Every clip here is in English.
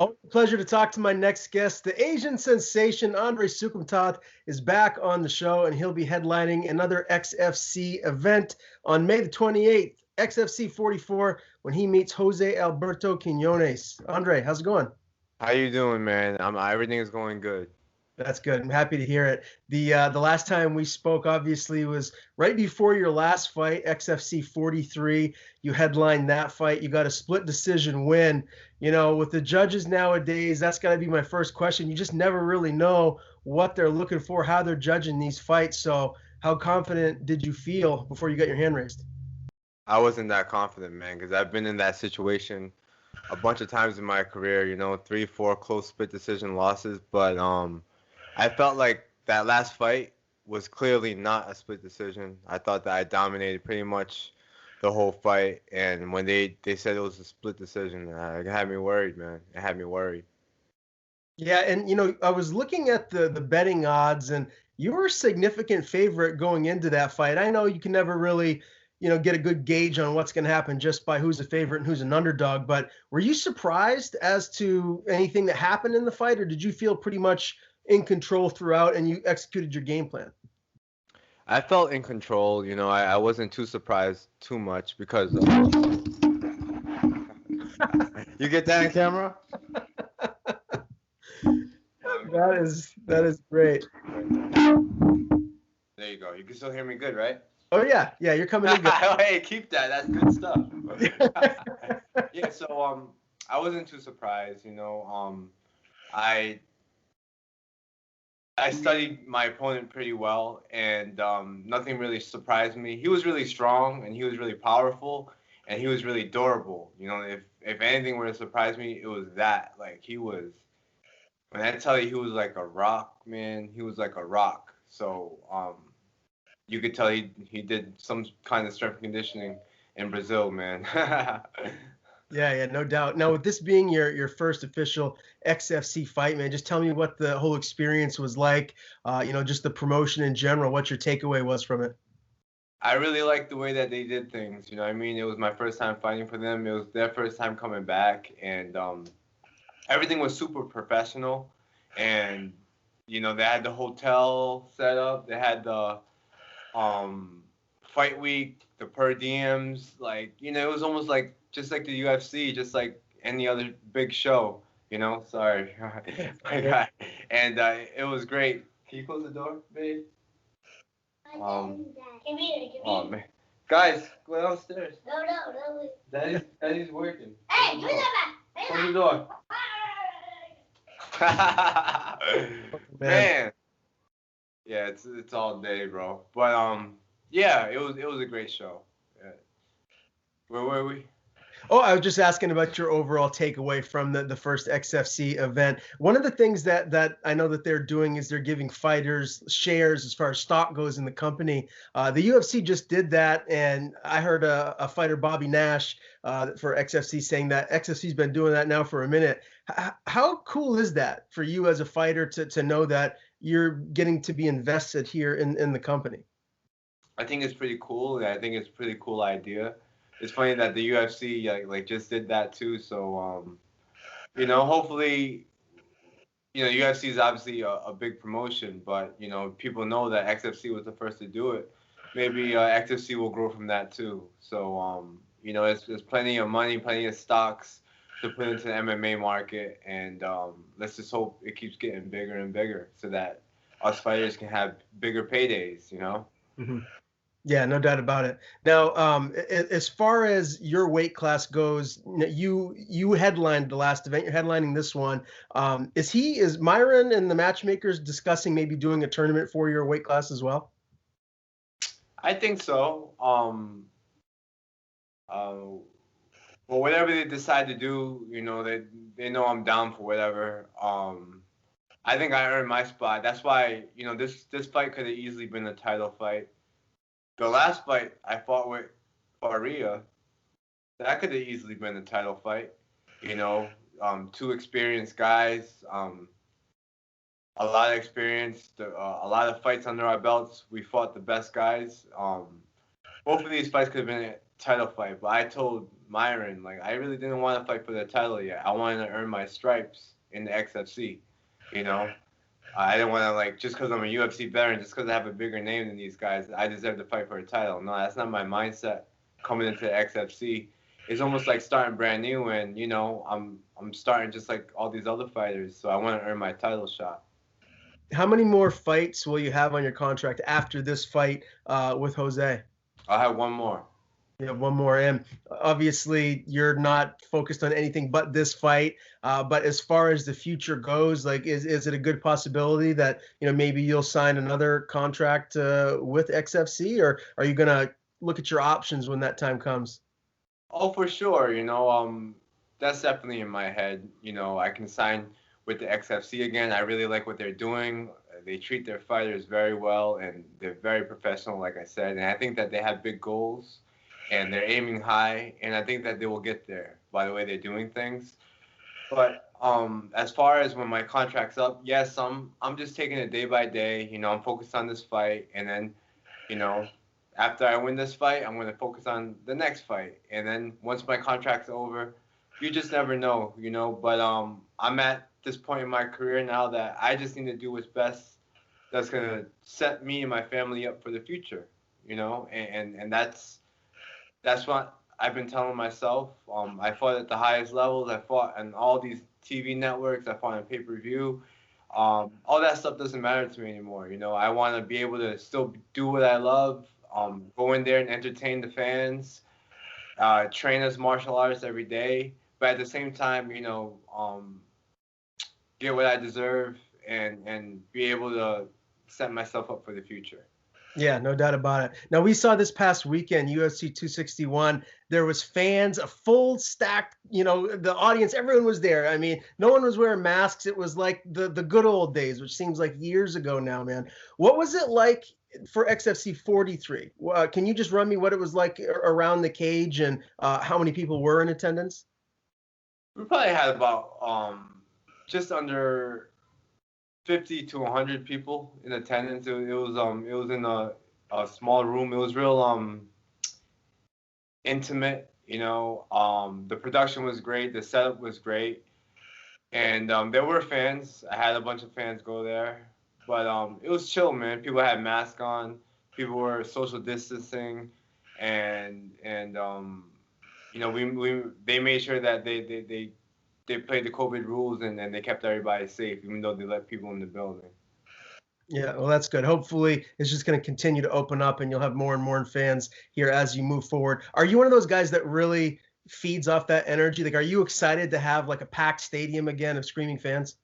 Oh, pleasure to talk to my next guest. The Asian sensation Andre Soukhamthath is back on the show, and he'll be headlining another XFC event on May the 28th, XFC 44, when he meets Jose Alberto Quinonez. Andre, how's it going? How you doing, man? Everything is going good. That's good. I'm happy to hear it. The last time we spoke, obviously, was right before your last fight, XFC 43. You headlined that fight. You got a split decision win. You know, with the judges nowadays, that's got to be my first question. You just never really know what they're looking for, how they're judging these fights. So, how confident did you feel before you got your hand raised? I wasn't that confident, man, because I've been in that situation a bunch of times in my career. You know, three, four close split decision losses, but I felt like that last fight was clearly not a split decision. I thought that I dominated pretty much the whole fight, and when they said it was a split decision, it had me worried, man. It had me worried. Yeah, and I was looking at the betting odds, and you were a significant favorite going into that fight. I know you can never really, get a good gauge on what's going to happen just by who's a favorite and who's an underdog. But were you surprised as to anything that happened in the fight, or did you feel pretty much in control throughout and you executed your game plan? I felt in control. You know, I wasn't too surprised too much because you get that on camera. That is great. There you go. You can still hear me good, right? Oh yeah, you're coming in good. Hey, keep that. That's good stuff. Yeah, so I wasn't too surprised, you know. I I studied my opponent pretty well, and nothing really surprised me. He was really strong, and he was really powerful, and he was really durable. You know, if anything were to surprise me, it was that. Like he was, when I tell you, he was like a rock, man. He was like a rock. So you could tell he did some kind of strength conditioning in Brazil, man. Yeah, no doubt. Now, with this being your first official XFC fight, man, just tell me what the whole experience was like. Just the promotion in general. What your takeaway was from it. I really liked the way that they did things. You know, what I mean, it was my first time fighting for them. It was their first time coming back, and everything was super professional. And you know, they had the hotel set up. They had the um, fight week, the per diems. Like, you know, it was almost like just like the UFC, just like any other big show. You know, sorry, my guy. And it was great. Can you close the door, babe? Come here, oh man, guys, go downstairs. No. Daddy's working. Hey, give me that back. Close the door. Man, yeah, it's all day, bro. But yeah, it was a great show. Yeah. Where were we? Oh, I was just asking about your overall takeaway from the first XFC event. One of the things that I know that they're doing is they're giving fighters shares as far as stock goes in the company. The UFC just did that, and I heard a fighter, Bobby Nash, for XFC, saying that XFC's been doing that now for a minute. How cool is that for you as a fighter to know that you're getting to be invested here in the company? I think it's pretty cool. I think it's a pretty cool idea. It's funny that the UFC like just did that too. So you know, hopefully, you know, UFC is obviously a big promotion, but you know, people know that XFC was the first to do it. Maybe XFC will grow from that too. So you know, there's plenty of money, plenty of stocks to put into the MMA market, and let's just hope it keeps getting bigger and bigger, so that us fighters can have bigger paydays. You know. Mhm. Yeah, no doubt about it. Now, as far as your weight class goes, you headlined the last event. You're headlining this one. Is Myron and the matchmakers discussing maybe doing a tournament for your weight class as well? I think so. Uh, well, whatever they decide to do, you know, they know I'm down for whatever. I think I earned my spot. That's why, you know, this fight could have easily been a title fight. The last fight I fought with Faria, that could have easily been a title fight. You know, two experienced guys, a lot of experience, a lot of fights under our belts. We fought the best guys. Both of these fights could have been a title fight, but I told Myron, like I really didn't want to fight for the title yet. I wanted to earn my stripes in the XFC, you know. I didn't want to like just because I'm a UFC veteran, just because I have a bigger name than these guys, I deserve to fight for a title. No, that's not my mindset coming into the XFC. It's almost like starting brand new, and you know I'm starting just like all these other fighters, so I want to earn my title shot. How many more fights will you have on your contract after this fight with Jose? I'll have one more. You have one more in. Obviously, you're not focused on anything but this fight. But as far as the future goes, like, is it a good possibility that maybe you'll sign another contract with XFC, or are you gonna look at your options when that time comes? Oh, for sure. That's definitely in my head. I can sign with the XFC again. I really like what they're doing. They treat their fighters very well, and they're very professional, like I said. And I think that they have big goals, and they're aiming high. And I think that they will get there by the way they're doing things. But as far as when my contract's up, yes, I'm just taking it day by day. I'm focused on this fight, and then, you know, after I win this fight, I'm going to focus on the next fight. And then once my contract's over, you just never know. But I'm at this point in my career now that I just need to do what's best that's going to set me and my family up for the future, and that's what I've been telling myself. I fought at the highest levels. I fought on all these TV networks. I fought on pay-per-view. All that stuff doesn't matter to me anymore. I want to be able to still do what I love, go in there and entertain the fans, train as martial artists every day, but at the same time, get what I deserve and be able to set myself up for the future. Yeah, no doubt about it. Now, we saw this past weekend, UFC 261. There was fans, a full stacked, the audience, everyone was there. I mean, no one was wearing masks. It was like the good old days, which seems like years ago now, man. What was it like for XFC 43? Can you just run me what it was like around the cage and how many people were in attendance? We probably had about just under 50 to 100 people in attendance. It was in a small room. It was real intimate. The production was great. The setup was great, and there were fans. I had a bunch of fans go there, but it was chill, man. People had masks on. People were social distancing, and they made sure that they played the COVID rules and they kept everybody safe, even though they let people in the building. Yeah, well, that's good. Hopefully, it's just going to continue to open up, and you'll have more and more fans here as you move forward. Are you one of those guys that really feeds off that energy? Like, are you excited to have like a packed stadium again of screaming fans?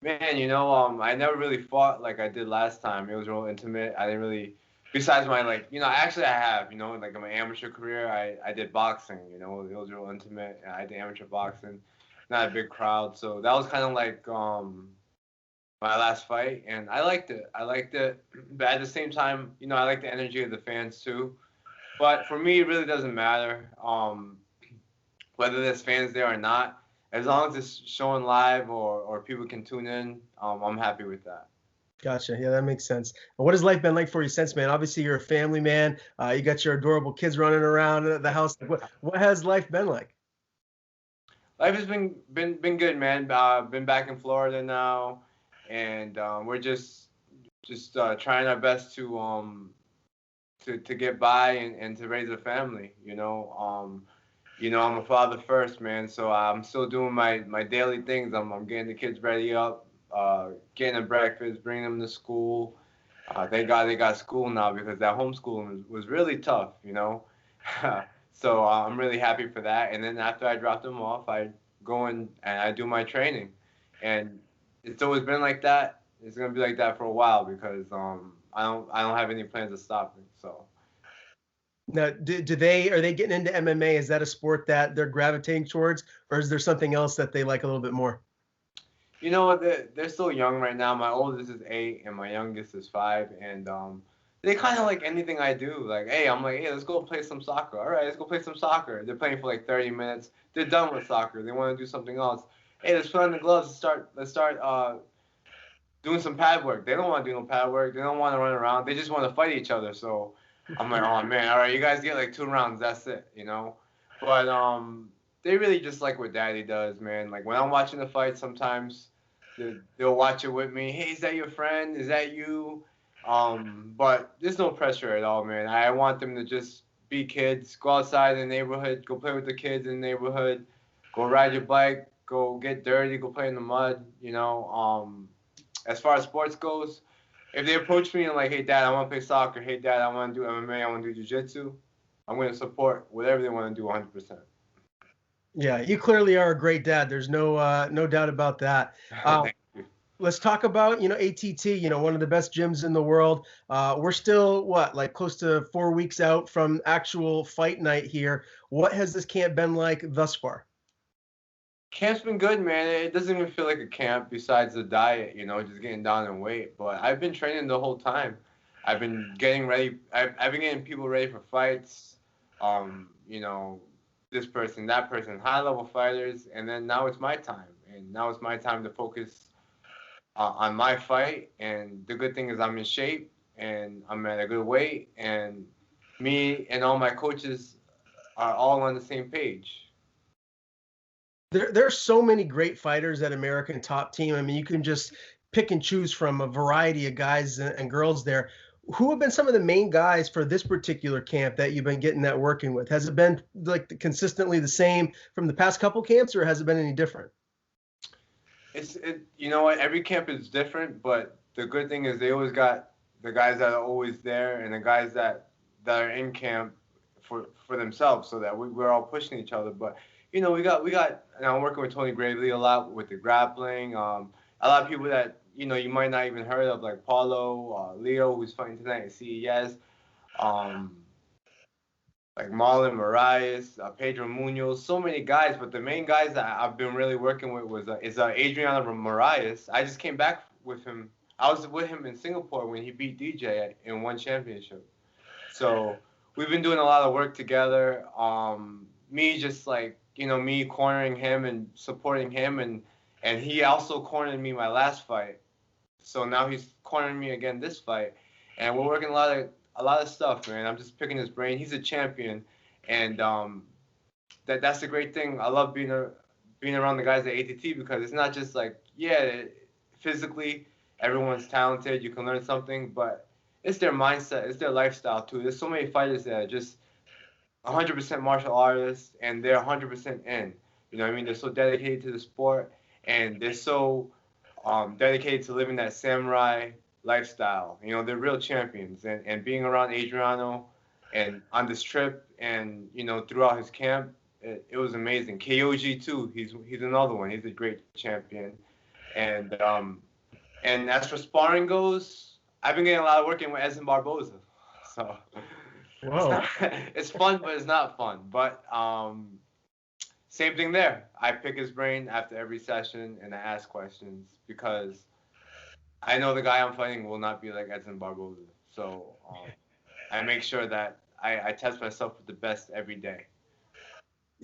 Man, I never really fought like I did last time. It was real intimate. I didn't really, besides my actually I have, like in my amateur career, I did boxing. It was real intimate. I did amateur boxing, not a big crowd, so that was kind of like my last fight, and I liked it. But at the same time, I like the energy of the fans too. But for me, it really doesn't matter whether there's fans there or not. As long as it's showing live or people can tune in, I'm happy with that. Gotcha. Yeah, that makes sense. What has life been like for you since, man? Obviously, you're a family man. You got your adorable kids running around the house. What has life been like? Life has been good, man. Been back in Florida now, and we're just trying our best to get by and to raise a family. I'm a father first, man. So I'm still doing my daily things. I'm getting the kids ready up, getting them breakfast, bringing them to school. Thank God they got school now because that homeschooling was really tough. So I'm really happy for that. And then after I drop them off, I go in and I do my training. And it's always been like that. It's gonna be like that for a while because I don't have any plans to stop it. So. Now, are they getting into MMA? Is that a sport that they're gravitating towards, or is there something else that they like a little bit more? They're still young right now. My oldest is 8 and my youngest is 5, and they kind of like anything I do. Like, hey, let's go play some soccer. All right, let's go play some soccer. They're playing for like 30 minutes. They're done with soccer. They want to do something else. Hey, let's put on the gloves. Let's start doing some pad work. They don't want to do no pad work. They don't want to run around. They just want to fight each other. So I'm like, oh man, all right, you guys get like 2 rounds. That's it. But they really just like what Daddy does, man. Like when I'm watching the fight, sometimes they'll watch it with me. Hey, is that your friend? Is that you? But there's no pressure at all, man. I want them to just be kids, go outside in the neighborhood, go play with the kids in the neighborhood, go ride your bike, go get dirty, go play in the mud. As far as sports goes, if they approach me and like, hey, Dad, I want to play soccer. Hey, Dad, I want to do MMA. I want to do jiu-jitsu. I'm going to support whatever they want to do 100%. Yeah, you clearly are a great dad. There's no doubt about that. Thank you. Let's talk about, ATT, one of the best gyms in the world. We're still, like close to 4 weeks out from actual fight night here. What has this camp been like thus far? Camp's been good, man. It doesn't even feel like a camp besides the diet, just getting down in weight. But I've been training the whole time. I've been getting ready. I've been getting people ready for fights. This person, that person, high-level fighters. And then now it's my time. And now it's my time to focus on my fight. And the good thing is I'm in shape and I'm at a good weight. And me and all my coaches are all on the same page. There are so many great fighters at American Top Team. I mean, you can just pick and choose from a variety of guys and girls there. Who have been some of the main guys for this particular camp that you've been getting that working with? Has it been like consistently the same from the past couple camps, or has it been any different? You know what? Every camp is different, but the good thing is they always got the guys that are always there and the guys that are in camp for themselves, so that we're all pushing each other. But we got. And I'm working with Tony Gravely a lot with the grappling. A lot of people that you might not even heard of, like Paulo, Leo, who's fighting tonight at CES. Like Marlon Moraes, Pedro Munoz, so many guys. But the main guys that I've been really working with is Adriano Moraes. I just came back with him. I was with him in Singapore when he beat DJ in one championship. So we've been doing a lot of work together. Me just like me cornering him and supporting him, and he also cornered me my last fight. So now he's cornering me again this fight, and we're working a lot of stuff, man. I'm just picking his brain. He's a champion, and that's the great thing. I love being around the guys at ATT because it's not just like physically everyone's talented. You can learn something, but it's their mindset, it's their lifestyle too. There's so many fighters that are just 100% martial artists, and they're 100% in. You know what I mean? They're so dedicated to the sport, and they're so dedicated to living that samurai lifestyle. They're real champions. And being around Adriano and on this trip and, throughout his camp, it was amazing. KOG too, he's another one. He's a great champion. And as for sparring goes, I've been getting a lot of working with Edson Barboza. So Whoa. It's fun, but it's not fun. But same thing there. I pick his brain after every session and I ask questions because I know the guy I'm fighting will not be like Edson Barboza. So I make sure that I test myself with the best every day.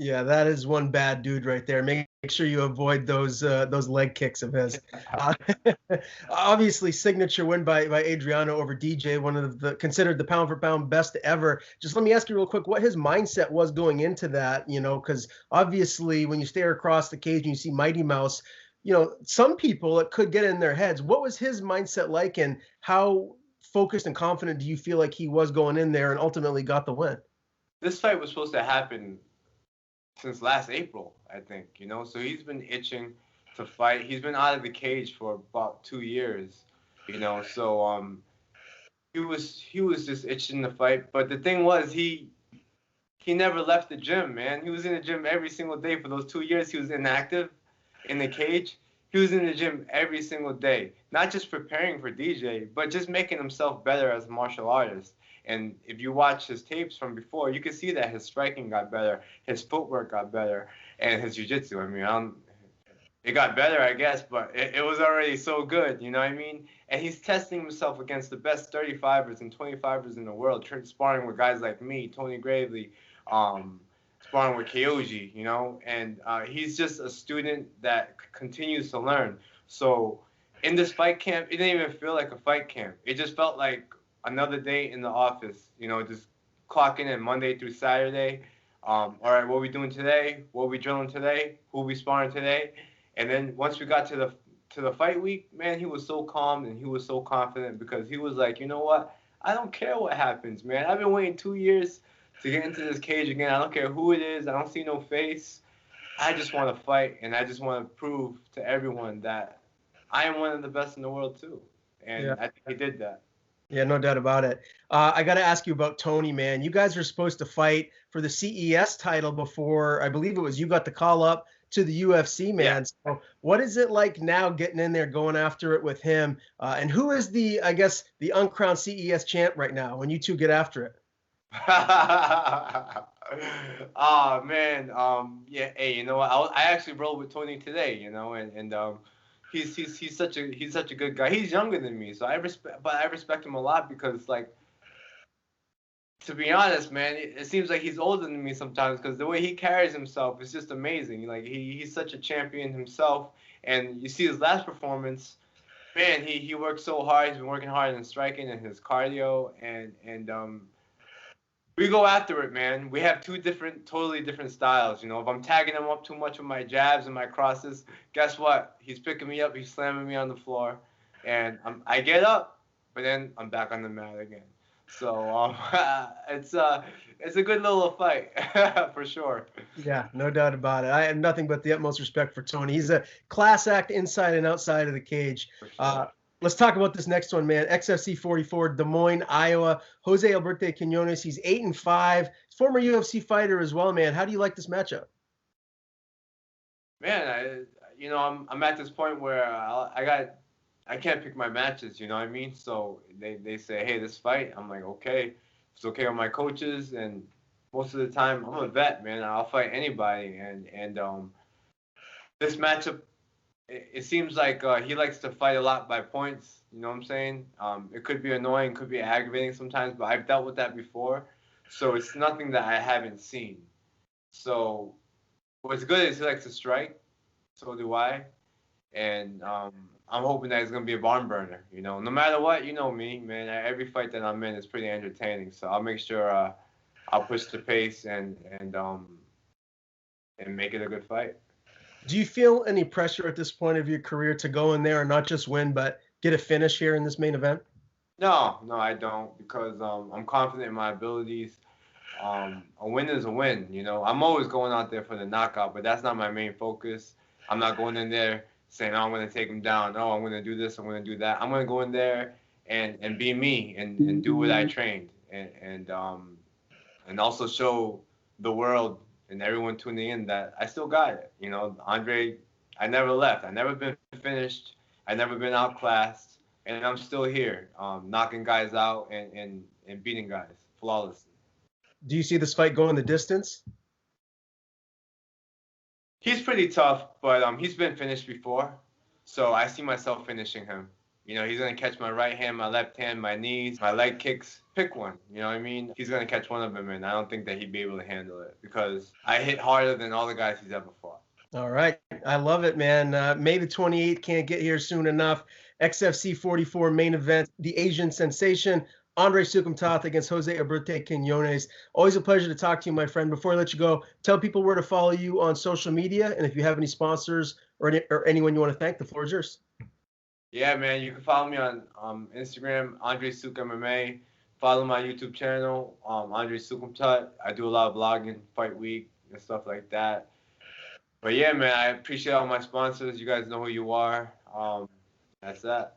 Yeah, that is one bad dude right there. Make sure you avoid those leg kicks of his. Obviously, signature win by Adriano over DJ, one of the considered the pound for pound best ever. Just let me ask you real quick what his mindset was going into that, because obviously when you stare across the cage and you see Mighty Mouse, some people it could get in their heads. What was his mindset like, and how focused and confident do you feel like he was going in there and ultimately got the win? This fight was supposed to happen since last April, I think, so he's been itching to fight. He's been out of the cage for about 2 years, so he was just itching to fight. But the thing was, he never left the gym, man. He was in the gym every single day for those 2 years. He was inactive in the cage. He was in the gym every single day, not just preparing for DJ, but just making himself better as a martial artist. And if you watch his tapes from before, you can see that his striking got better, his footwork got better, and his jiu-jitsu. I mean, it got better, I guess, but it was already so good, you know what I mean? And he's testing himself against the best 35ers and 25ers in the world, sparring with guys like me, Tony Gravely, sparring with KOG, and he's just a student that continues to learn. So in this fight camp, it didn't even feel like a fight camp. It just felt like another day in the office, just clocking in Monday through Saturday, All right, what we doing today? What we drilling today? Who we sparring today? And then once we got to the fight week, man, he was so calm and he was so confident because he was like, you know what? I don't care what happens, man. I've been waiting 2 years to get into this cage again. I don't care who it is. I don't see no face. I just want to fight, and I just want to prove to everyone that I am one of the best in the world too. And Yeah. I think he did that. Yeah, no doubt about it. I got to ask you about Tony, man. You guys were supposed to fight for the CES title before, I believe it was you got the call up to the UFC, man. Yeah. So what is it like now getting in there, going after it with him? And who is the, I guess, the uncrowned CES champ right now when you two get after it? Oh man, yeah. Hey, you know what? I actually rolled with Tony today, you know, and he's such a good guy. He's younger than me, so I respect him a lot because, like, to be honest, man, it seems like he's older than me sometimes because the way he carries himself is just amazing. Like he's such a champion himself, and you see his last performance, man, he worked so hard. He's been working hard in striking and his cardio, and we go after it, man. We have two totally different styles. You know, if I'm tagging him up too much with my jabs and my crosses, guess what? He's picking me up. He's slamming me on the floor, and I get up, but then I'm back on the mat again. So it's a good little fight for sure. Yeah, no doubt about it. I have nothing but the utmost respect for Tony. He's a class act inside and outside of the cage. For sure. Let's talk about this next one, man. XFC 44, Des Moines, Iowa. Jose Alberto Quinonez. He's 8-5. Former UFC fighter as well, man. How do you like this matchup? Man, I'm at this point where I can't pick my matches. You know what I mean? So they say, hey, this fight. I'm like, okay, it's okay with my coaches, and most of the time I'm a vet, man. I'll fight anybody, and this matchup. It seems like he likes to fight a lot by points. You know what I'm saying? It could be annoying, could be aggravating sometimes, but I've dealt with that before. So it's nothing that I haven't seen. So what's good is he likes to strike. So do I. And I'm hoping that it's going to be a barn burner. You know, no matter what, you know me, man. Every fight that I'm in is pretty entertaining. So I'll make sure I'll push the pace and make it a good fight. Do you feel any pressure at this point of your career to go in there and not just win, but get a finish here in this main event? No, I don't, because I'm confident in my abilities. A win is a win, you know. I'm always going out there for the knockout, but that's not my main focus. I'm not going in there saying, oh, I'm going to take him down. Oh, I'm going to do this. I'm going to do that. I'm going to go in there and be me and do what I trained and also show the world and everyone tuning in that I still got it. You know, Andre, I never left. I never been finished. I never been outclassed, and I'm still here, knocking guys out and beating guys flawlessly. Do you see this fight going the distance? He's pretty tough, but he's been finished before, so I see myself finishing him. You know, he's gonna catch my right hand, my left hand, my knees, my leg kicks. Pick one. You know what I mean? He's gonna catch one of them, and I don't think that he'd be able to handle it because I hit harder than all the guys he's ever fought. All right. I love it, man. May the 28th can't get here soon enough. XFC 44 main event, the Asian sensation, Andre Soukhamthath against Jose Alberto Quinonez. Always a pleasure to talk to you, my friend. Before I let you go, tell people where to follow you on social media, and if you have any sponsors or anyone you want to thank, the floor is yours. Yeah, man, you can follow me on Instagram, Andre Souk MMA. Follow my YouTube channel, Andre Soukhamthath. I do a lot of vlogging, fight week, and stuff like that. But yeah, man, I appreciate all my sponsors. You guys know who you are. That's that.